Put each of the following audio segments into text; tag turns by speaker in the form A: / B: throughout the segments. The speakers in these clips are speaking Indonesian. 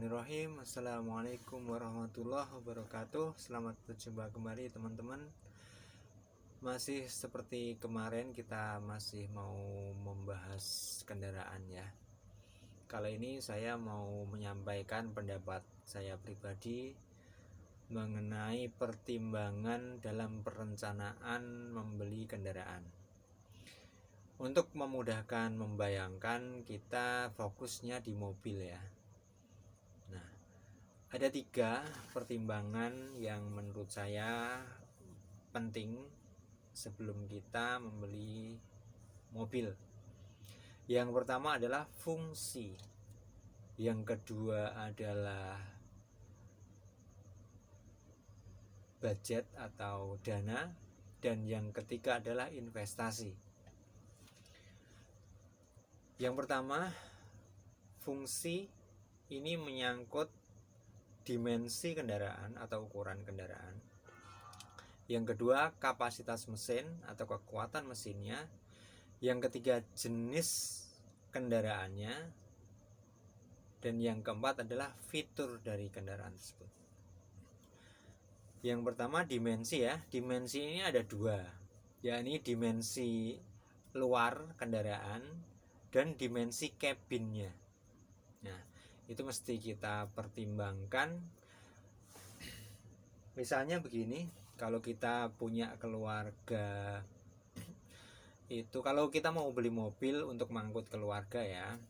A: Bismillahirrahmanirrahim. Assalamualaikum warahmatullahi wabarakatuh. Selamat berjumpa kembali teman-teman. Masih seperti kemarin, kita masih mau membahas kendaraan ya. Kali ini saya mau menyampaikan pendapat saya pribadi mengenai pertimbangan dalam perencanaan membeli kendaraan. Untuk memudahkan membayangkan, kita fokusnya di mobil ya. Nah, ada 3 pertimbangan yang menurut saya penting sebelum kita membeli mobil. Yang pertama adalah fungsi, yang kedua adalah budget atau dana, dan yang ketiga adalah investasi. Yang pertama, fungsi. Ini menyangkut dimensi kendaraan atau ukuran kendaraan. Yang kedua, kapasitas mesin atau kekuatan mesinnya. Yang ketiga, jenis kendaraannya. Dan yang keempat adalah fitur dari kendaraan tersebut. Yang pertama, dimensi ya. Dimensi ini ada 2, yakni dimensi luar kendaraan dan dimensi cabinnya. Nah, itu mesti kita pertimbangkan. Misalnya begini, kalau kita punya keluarga, itu kalau kita mau beli mobil untuk mengangkut keluarga ya.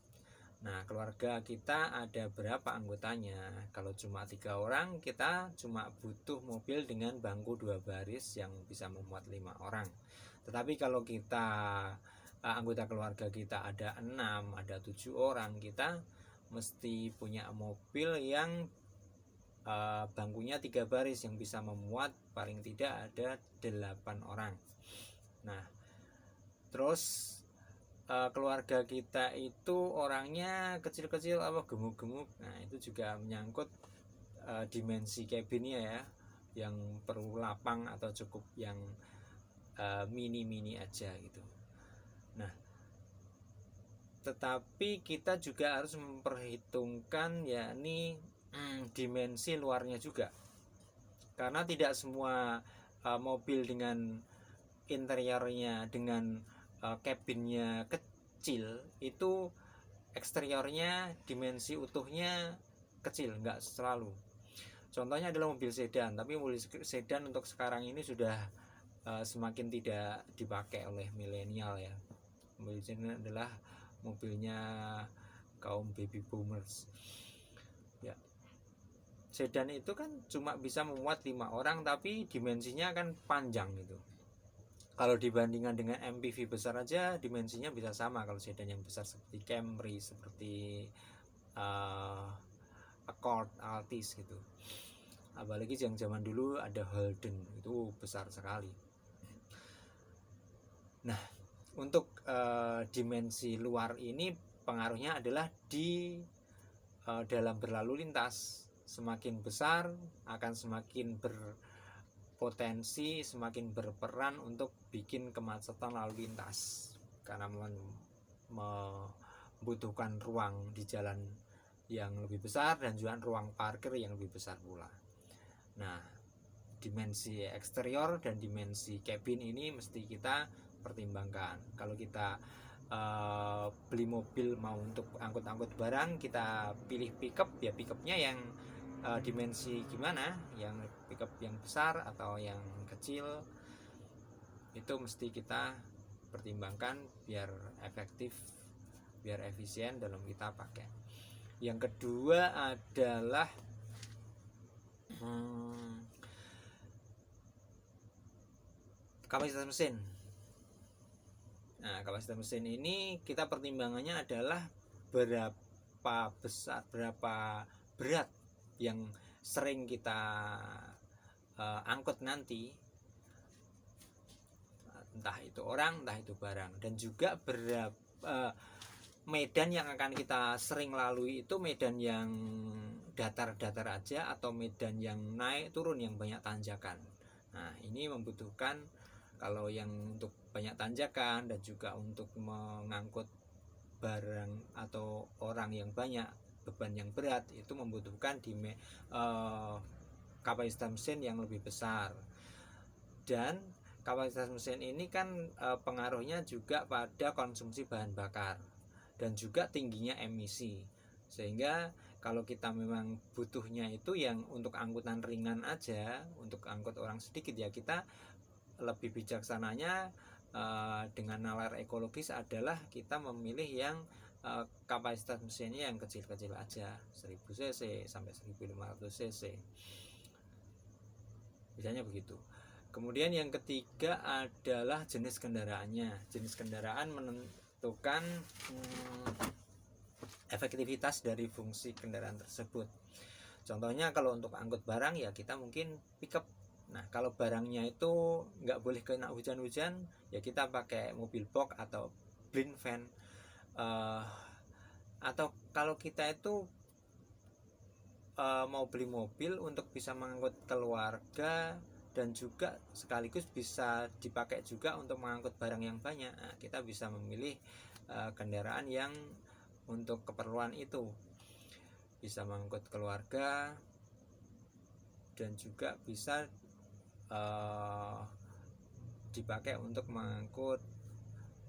A: Nah, keluarga kita ada berapa anggotanya? Kalau cuma 3 orang, kita cuma butuh mobil dengan bangku 2 baris yang bisa memuat 5 orang. Tetapi kalau kita anggota keluarga kita ada 6, ada 7 orang, kita mesti punya mobil yang bangkunya 3 baris yang bisa memuat paling tidak ada 8 orang. Nah, terus keluarga kita itu orangnya kecil-kecil apa gemuk-gemuk. Nah, itu juga menyangkut dimensi cabinnya ya, yang perlu lapang atau cukup yang mini-mini aja gitu. Nah, tetapi kita juga harus memperhitungkan yakni dimensi luarnya juga, karena tidak semua mobil dengan interiornya dengan cabinnya kecil itu eksteriornya dimensi utuhnya kecil, enggak selalu. Contohnya adalah mobil sedan, tapi mobil sedan untuk sekarang ini sudah semakin tidak dipakai oleh milenial ya. Mobil sedan adalah mobilnya kaum baby boomers ya. Sedan itu kan cuma bisa memuat 5 orang, tapi dimensinya kan panjang gitu. Kalau dibandingkan dengan MPV besar aja dimensinya bisa sama. Kalau sedan yang besar seperti Camry, seperti Accord, Altis gitu. Apalagi yang zaman dulu ada Holden, itu besar sekali. Nah, untuk dimensi luar ini pengaruhnya adalah di dalam berlalu lintas. Semakin besar akan semakin berpotensi, semakin berperan untuk bikin kemacetan lalu lintas, karena membutuhkan ruang di jalan yang lebih besar dan juga ruang parkir yang lebih besar pula. Nah, dimensi eksterior dan dimensi cabin ini mesti kita pertimbangkan. Kalau kita beli mobil mau untuk angkut-angkut barang, kita pilih pickup ya, pickupnya yang dimensi gimana, yang pickup yang besar atau yang kecil, itu mesti kita pertimbangkan biar efektif, biar efisien dalam kita pakai. Yang kedua adalah kapasitas mesin. Nah, kapasitas mesin ini kita pertimbangannya adalah berapa besar, berapa berat yang sering kita angkut nanti, entah itu orang, entah itu barang, dan juga berapa medan yang akan kita sering lalui itu medan yang datar-datar aja atau medan yang naik turun yang banyak tanjakan. Nah, ini membutuhkan, kalau yang untuk banyak tanjakan dan juga untuk mengangkut barang atau orang yang banyak beban yang berat, itu membutuhkan kapasitas mesin yang lebih besar. Dan kapasitas mesin ini kan pengaruhnya juga pada konsumsi bahan bakar dan juga tingginya emisi. Sehingga kalau kita memang butuhnya itu yang untuk angkutan ringan aja, untuk angkut orang sedikit, ya kita lebih bijaksananya dengan nalar ekologis adalah kita memilih yang kapasitas mesinnya yang kecil-kecil aja, 1000 cc sampai 1500 cc, misalnya begitu. Kemudian yang ketiga adalah jenis kendaraannya. Jenis kendaraan menentukan efektivitas dari fungsi kendaraan tersebut. Contohnya kalau untuk angkut barang ya kita mungkin pickup. Nah kalau barangnya itu nggak boleh kena hujan-hujan, ya kita pakai mobil box atau blind van. Atau kalau kita itu mau beli mobil untuk bisa mengangkut keluarga dan juga sekaligus bisa dipakai juga untuk mengangkut barang yang banyak, nah, kita bisa memilih kendaraan yang untuk keperluan itu, bisa mengangkut keluarga dan juga bisa dipakai untuk mengangkut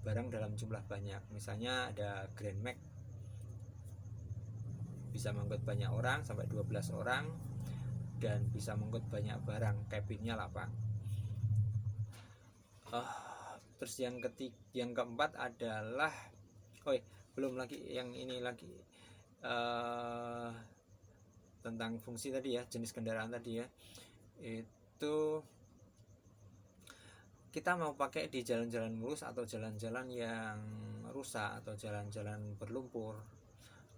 A: barang dalam jumlah banyak. Misalnya ada Grand Max, bisa mengangkut banyak orang sampai 12 orang dan bisa mengangkut banyak barang, cabinnya lapang. Terus yang keempat adalah belum lagi yang ini lagi tentang fungsi tadi ya, jenis kendaraan tadi ya, itu kita mau pakai di jalan-jalan mulus atau jalan-jalan yang rusak atau jalan-jalan berlumpur.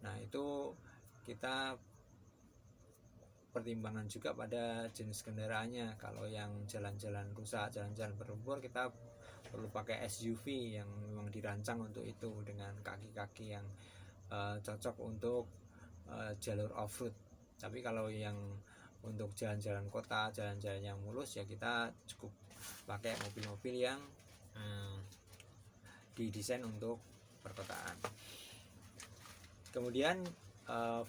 A: Nah itu kita pertimbangan juga pada jenis kendaraannya. Kalau yang jalan-jalan rusak, jalan-jalan berlumpur, kita perlu pakai SUV yang memang dirancang untuk itu dengan kaki-kaki yang cocok untuk jalur off-road. Tapi kalau yang untuk jalan-jalan kota, jalan-jalan yang mulus, ya kita cukup pakai mobil-mobil yang didesain untuk perkotaan. Kemudian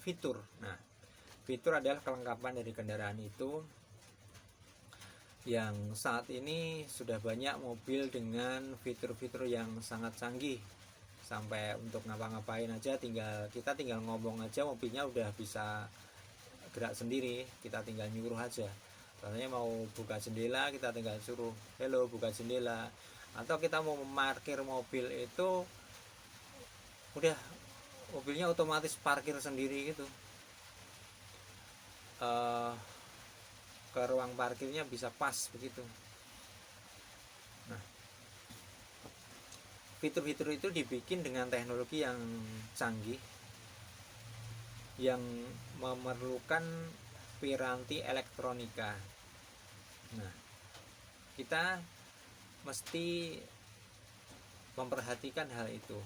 A: fitur. Nah, fitur adalah kelengkapan dari kendaraan itu, yang saat ini sudah banyak mobil dengan fitur-fitur yang sangat canggih, sampai untuk ngapa-ngapain aja kita tinggal ngomong aja mobilnya udah bisa gerak sendiri, kita tinggal nyuruh aja. Contohnya mau buka jendela, kita tinggal suruh hello buka jendela, atau kita mau memarkir mobil itu udah mobilnya otomatis parkir sendiri gitu, ke ruang parkirnya bisa pas begitu. Nah, fitur-fitur itu dibikin dengan teknologi yang canggih, yang memerlukan piranti elektronika. Nah, kita mesti memperhatikan hal itu.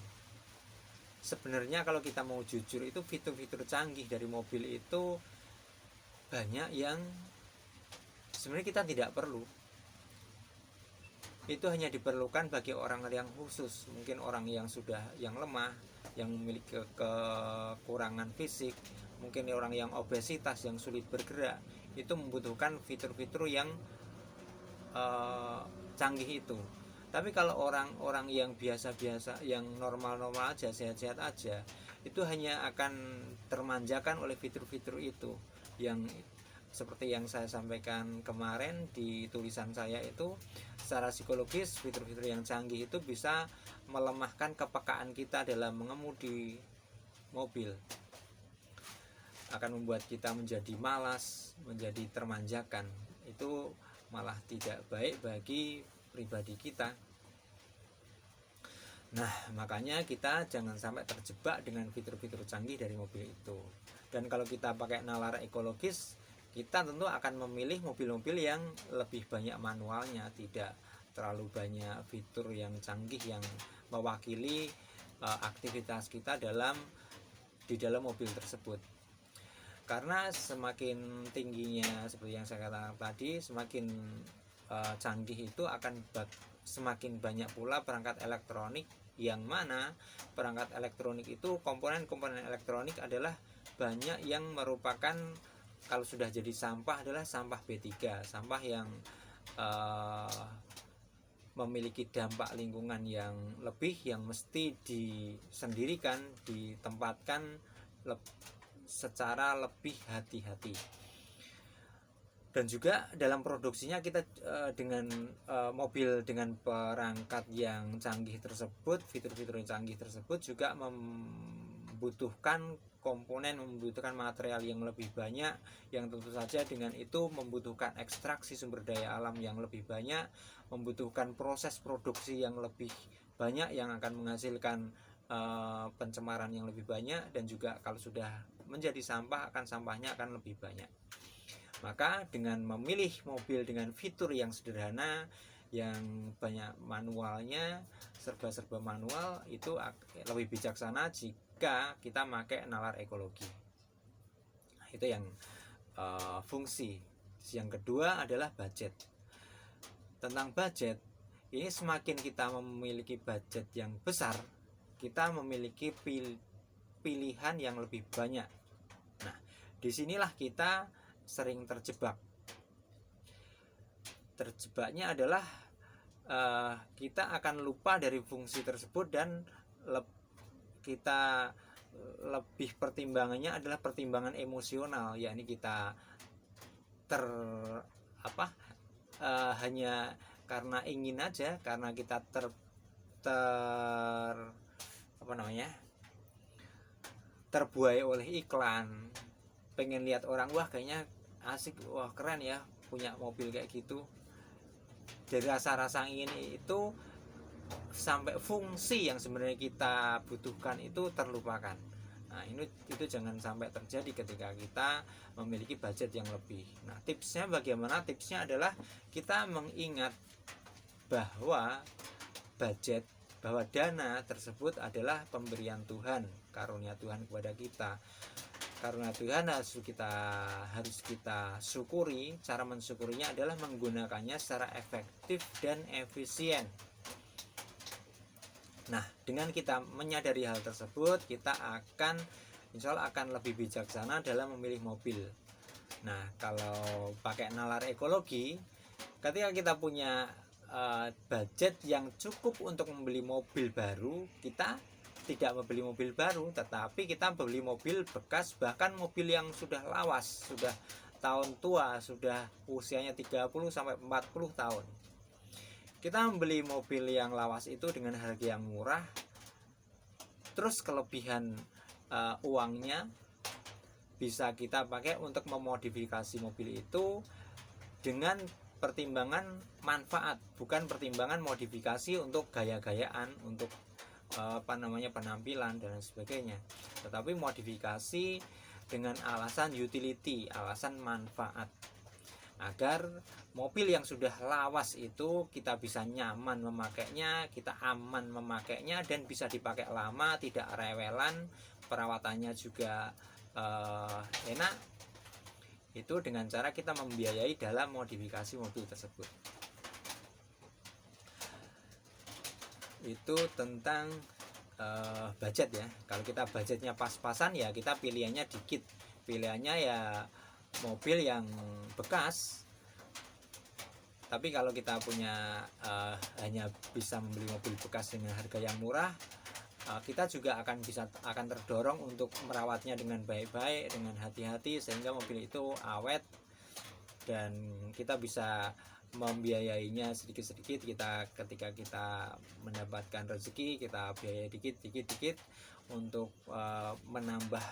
A: Sebenarnya kalau kita mau jujur, itu fitur-fitur canggih dari mobil itu banyak yang sebenarnya kita tidak perlu. Itu hanya diperlukan bagi orang yang khusus, mungkin orang yang lemah, yang memiliki kekurangan fisik, mungkin orang yang obesitas, yang sulit bergerak, itu membutuhkan fitur-fitur yang canggih itu. Tapi kalau orang-orang yang biasa-biasa, yang normal-normal aja, sehat-sehat aja, itu hanya akan termanjakan oleh fitur-fitur itu, yang seperti yang saya sampaikan kemarin di tulisan saya itu, secara psikologis fitur-fitur yang canggih itu bisa melemahkan kepekaan kita dalam mengemudi mobil, akan membuat kita menjadi malas, menjadi termanjakan. Itu malah tidak baik bagi pribadi kita. Nah, makanya kita jangan sampai terjebak dengan fitur-fitur canggih dari mobil itu. Dan kalau kita pakai nalar ekologis, kita tentu akan memilih mobil-mobil yang lebih banyak manualnya, tidak terlalu banyak fitur yang canggih yang mewakili aktivitas kita di dalam mobil tersebut. Karena semakin tingginya, seperti yang saya katakan tadi, semakin canggih itu akan semakin banyak pula perangkat elektronik, yang mana perangkat elektronik itu, komponen-komponen elektronik adalah banyak yang merupakan, kalau sudah jadi sampah adalah sampah B3, sampah yang memiliki dampak lingkungan yang lebih, yang mesti disendirikan, ditempatkan secara lebih hati-hati. Dan juga dalam produksinya kita dengan mobil dengan perangkat yang canggih tersebut, fitur-fitur yang canggih tersebut juga membutuhkan komponen, membutuhkan material yang lebih banyak, yang tentu saja dengan itu membutuhkan ekstraksi sumber daya alam yang lebih banyak, membutuhkan proses produksi yang lebih banyak yang akan menghasilkan pencemaran yang lebih banyak, dan juga kalau sudah menjadi sampah sampahnya akan lebih banyak. Maka dengan memilih mobil dengan fitur yang sederhana, yang banyak manualnya, serba-serba manual, itu lebih bijaksana jika kita pakai nalar ekologi. Nah, itu yang fungsi. Yang kedua adalah budget. Tentang budget, ini semakin kita memiliki budget yang besar, kita memiliki pilihan yang lebih banyak. Nah, disinilah kita sering terjebak. Terjebaknya adalah kita akan lupa dari fungsi tersebut, dan kita lebih pertimbangannya adalah pertimbangan emosional, yakni kita hanya karena ingin aja, karena kita terbuai oleh iklan, pengen lihat orang, wah kayaknya asik, wah keren ya punya mobil kayak gitu. Dari rasa-rasa ingin itu sampai fungsi yang sebenarnya kita butuhkan itu terlupakan. Nah, itu jangan sampai terjadi ketika kita memiliki budget yang lebih. Nah, tipsnya bagaimana? Tipsnya adalah kita mengingat bahwa dana tersebut adalah pemberian Tuhan, karunia Tuhan kepada kita. Karunia Tuhan harus kita syukuri. Cara mensyukurinya adalah menggunakannya secara efektif dan efisien. Nah, dengan kita menyadari hal tersebut, kita insya Allah akan lebih bijaksana dalam memilih mobil. Nah, kalau pakai nalar ekologi, ketika kita punya budget yang cukup untuk membeli mobil baru, kita tidak membeli mobil baru, tetapi kita membeli mobil bekas, bahkan mobil yang sudah lawas, sudah tahun tua, sudah usianya 30 sampai 40 tahun. Kita membeli mobil yang lawas itu dengan harga yang murah, terus kelebihan uangnya bisa kita pakai untuk memodifikasi mobil itu dengan pertimbangan manfaat, bukan pertimbangan modifikasi untuk gaya-gayaan, untuk penampilan dan sebagainya, tetapi modifikasi dengan alasan utility, alasan manfaat, agar mobil yang sudah lawas itu kita bisa nyaman memakainya, kita aman memakainya, dan bisa dipakai lama, tidak rewelan, perawatannya juga enak. Itu dengan cara kita membiayai dalam modifikasi mobil tersebut. Itu tentang budget ya. Kalau kita budgetnya pas-pasan, ya kita pilihannya dikit, pilihannya ya mobil yang bekas. Tapi kalau kita punya hanya bisa membeli mobil bekas dengan harga yang murah, kita juga akan terdorong untuk merawatnya dengan baik-baik, dengan hati-hati, sehingga mobil itu awet, dan kita bisa membiayainya sedikit-sedikit. Ketika kita mendapatkan rezeki, kita biayai dikit untuk menambah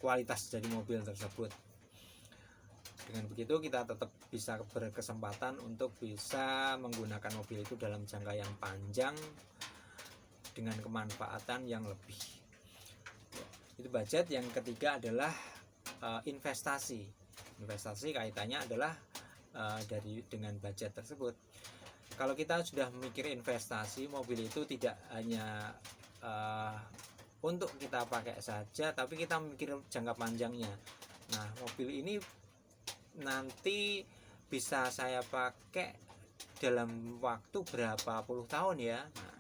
A: kualitas dari mobil tersebut. Dengan begitu kita tetap bisa berkesempatan untuk bisa menggunakan mobil itu dalam jangka yang panjang dengan kemanfaatan yang lebih. Itu budget. Yang ketiga adalah investasi. Investasi kaitannya adalah dengan budget tersebut. Kalau kita sudah memikir investasi, mobil itu tidak hanya untuk kita pakai saja, tapi kita memikir jangka panjangnya. Nah, mobil ini nanti bisa saya pakai dalam waktu berapa puluh tahun ya. Nah,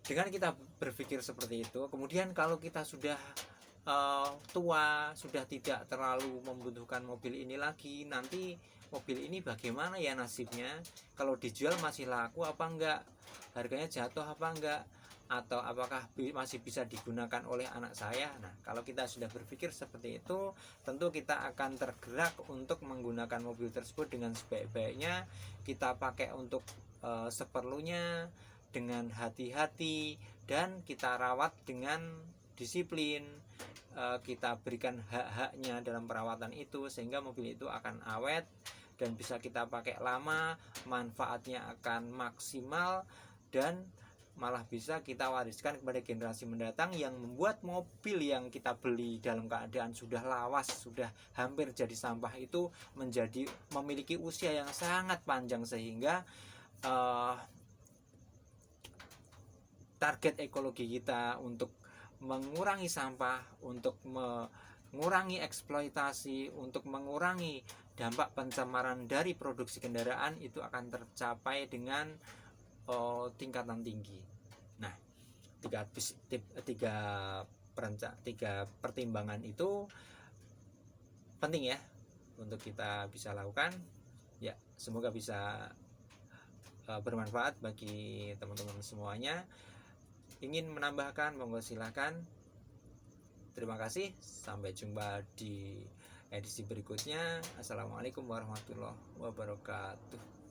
A: Dengan kita berpikir seperti itu, kemudian kalau kita sudah tua, sudah tidak terlalu membutuhkan mobil ini lagi, nanti mobil ini bagaimana ya nasibnya? Kalau dijual masih laku apa enggak? Harganya jatuh apa enggak? Atau apakah masih bisa digunakan oleh anak saya? Nah, kalau kita sudah berpikir seperti itu, tentu kita akan tergerak untuk menggunakan mobil tersebut dengan sebaik-baiknya. Kita pakai untuk seperlunya, dengan hati-hati, dan kita rawat dengan disiplin. Kita berikan hak-haknya dalam perawatan itu, sehingga mobil itu akan awet dan bisa kita pakai lama, manfaatnya akan maksimal, dan malah bisa kita wariskan kepada generasi mendatang, yang membuat mobil yang kita beli dalam keadaan sudah lawas, sudah hampir jadi sampah itu menjadi memiliki usia yang sangat panjang, sehingga target ekologi kita untuk mengurangi sampah, untuk mengurangi eksploitasi, untuk mengurangi dampak pencemaran dari produksi kendaraan itu akan tercapai dengan tingkatan tinggi. Nah, tiga pertimbangan itu penting ya untuk kita bisa lakukan. Ya, semoga bisa bermanfaat bagi teman-teman semuanya. Ingin menambahkan, monggo silahkan. Terima kasih, sampai jumpa di edisi berikutnya. Assalamualaikum warahmatullahi wabarakatuh.